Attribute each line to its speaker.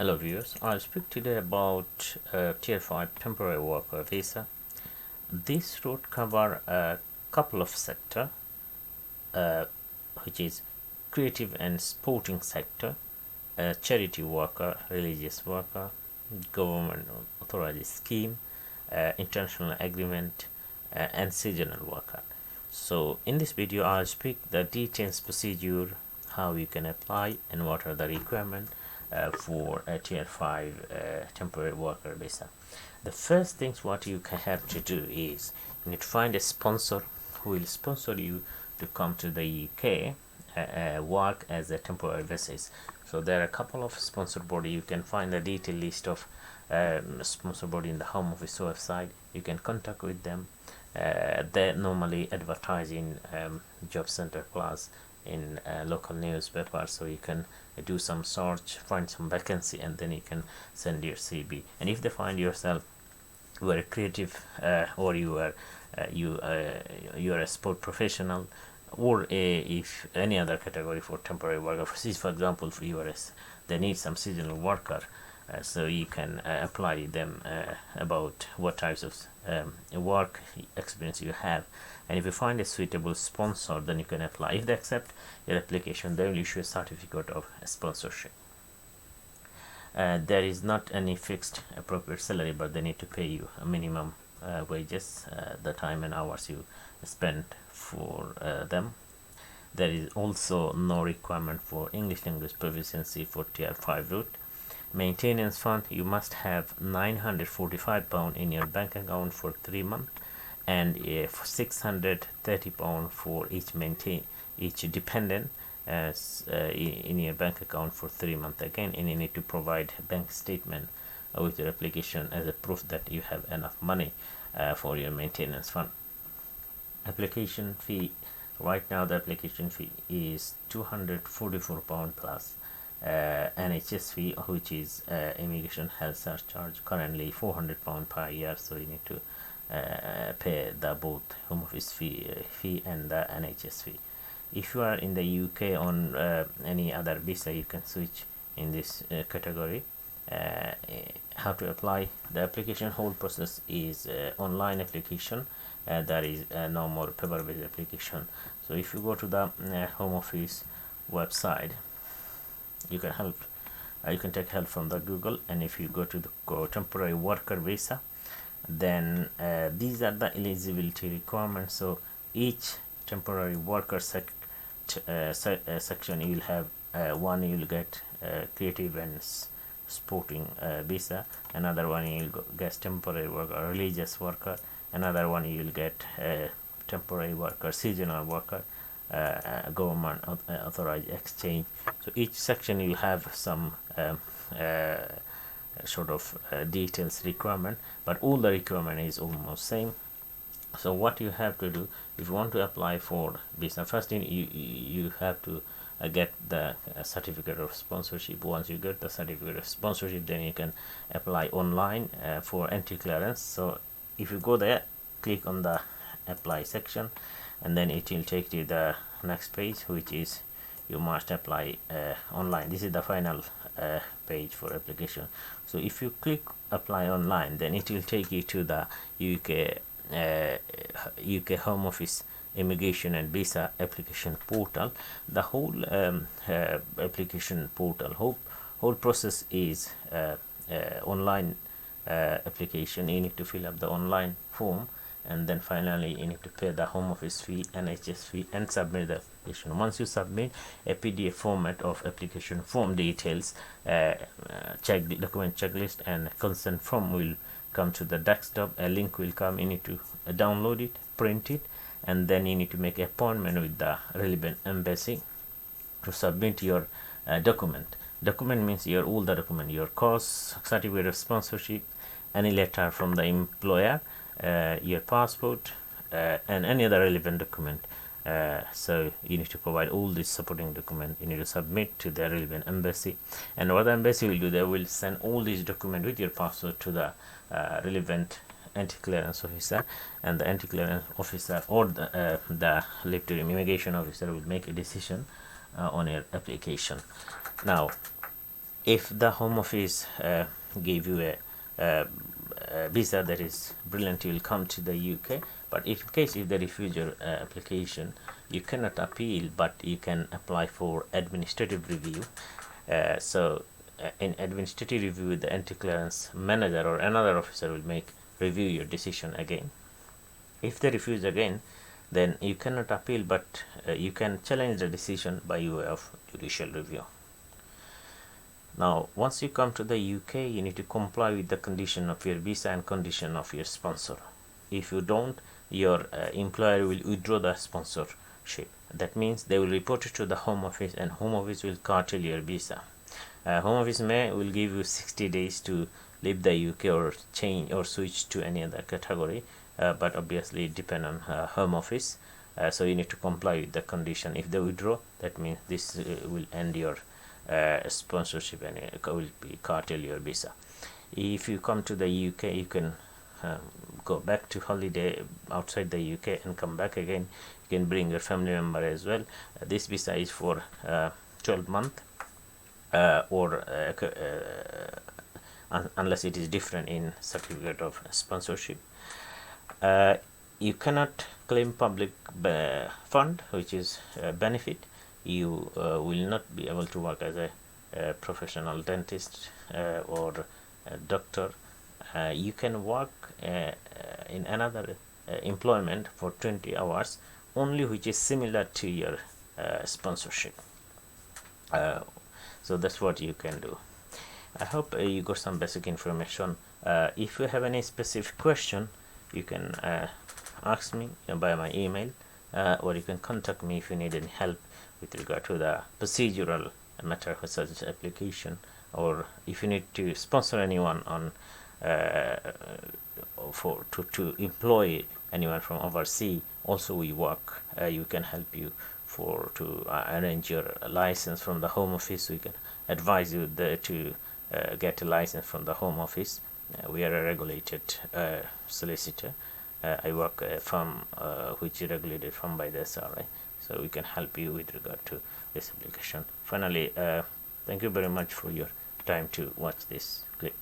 Speaker 1: Hello viewers, I'll speak today about Tier 5 temporary worker visa. This would cover a couple of sectors, which is creative and sporting sector, charity worker, religious worker, government authorized scheme, international agreement, and seasonal worker. So in this video I'll speak the details procedure, how you can apply and what are the requirements for a tier 5 temporary worker visa. The first things what you have to do is you need to find a sponsor who will sponsor you to come to the UK work as a temporary basis. So there are a couple of sponsor body. You can find a detailed list of sponsor body in the Home Office website. You can contact with them. They normally advertise in Job Center Plus in local newspaper, so you can do some search, find some vacancy, and then you can send your CV. And if they find yourself you are a creative or you are a sport professional, or if any other category for temporary worker, for example for URS they need some seasonal worker, so you can apply them about what types of work experience you have, and if you find a suitable sponsor then you can apply. If they accept your application they will issue a certificate of sponsorship. There is not any fixed appropriate salary, but they need to pay you a minimum wages, the time and hours you spend for them. There is also no requirement for English language proficiency for tier 5 route. Maintenance fund, you must have £945 in your bank account for 3 months, and £630 for each dependent in your bank account for 3 months again, and you need to provide a bank statement with your application as a proof that you have enough money for your maintenance fund. Application fee, right now the application fee is £244 plus NHS fee, which is immigration health surcharge, currently £400 per year, so you need to pay the both home office fee and the NHS fee. If you are in the UK on any other visa, you can switch in this category. How to apply the application? Whole process is online application. There is no more paper-based application. So if you go to the Home Office website, you can take help from the Google, and if you go to the temporary worker visa, then these are the eligibility requirements. So each temporary worker section you will have one you will get creative and sporting visa, another one you will get temporary worker, religious worker, another one you will get temporary worker, seasonal worker, government authorized exchange. So each section you will have some sort of details requirement, but all the requirement is almost same. So what you have to do if you want to apply for visa, first you have to get the certificate of sponsorship. Once you get the certificate of sponsorship, then you can apply online for entry clearance. So if you go there, click on the apply section, and then it will take you to the next page, which is you must apply online. This is the final page for application. So if you click apply online, then it will take you to the UK Home Office immigration and visa application portal. The whole application portal, whole process is online application. You need to fill up the online form, and then finally you need to pay the Home Office fee, NHS fee, and submit the application. Once you submit, a PDF format of application form details, document checklist and consent form will come to the desktop. A link will come. You need to download it, print it, and then you need to make an appointment with the relevant embassy to submit your document. Document means all the document, your course, certificate of sponsorship, any letter from the employer, your passport, and any other relevant document. So you need to provide all these supporting document. You need to submit to the relevant embassy, and what the embassy will do, they will send all these documents with your passport to the relevant anti-clearance officer, and the anti-clearance officer or the leave to immigration officer will make a decision on your application. Now if the Home Office gave you a visa that is brilliant, you will come to the UK. But if in case if they refuse your application, you cannot appeal, but you can apply for administrative review. In administrative review, the anti-clearance manager or another officer will review your decision again. If they refuse again, then you cannot appeal, but you can challenge the decision by way of judicial review. Now, once you come to the UK, you need to comply with the condition of your visa and condition of your sponsor. If you don't, your employer will withdraw the sponsorship. That means they will report it to the Home Office, and Home Office will curtail your visa. Home Office will give you 60 days to leave the UK or change or switch to any other category, but obviously it depends on Home Office. So you need to comply with the condition. If they withdraw, that means this will end your sponsorship and it will be curtail your visa. If you come to the UK, you can go back to holiday outside the UK and come back again. You can bring your family member as well. This visa is for 12 months unless it is different in certificate of sponsorship. You cannot claim public fund, which is benefit. You will not be able to work as a professional dentist or a doctor. You can work in another employment for 20 hours only, which is similar to your sponsorship. So that's what you can do. I hope you got some basic information. If you have any specific question, you can ask me by my email, or you can contact me if you need any help with regard to the procedural matter for such application, or if you need to sponsor anyone on to employ anyone from overseas. Also, we work. You can help you to arrange your license from the Home Office. We can advise you to get a license from the Home Office. We are a regulated solicitor. I work a firm which is regulated firm by the SRI, so we can help you with regard to this application. Finally, thank you very much for your time to watch this clip.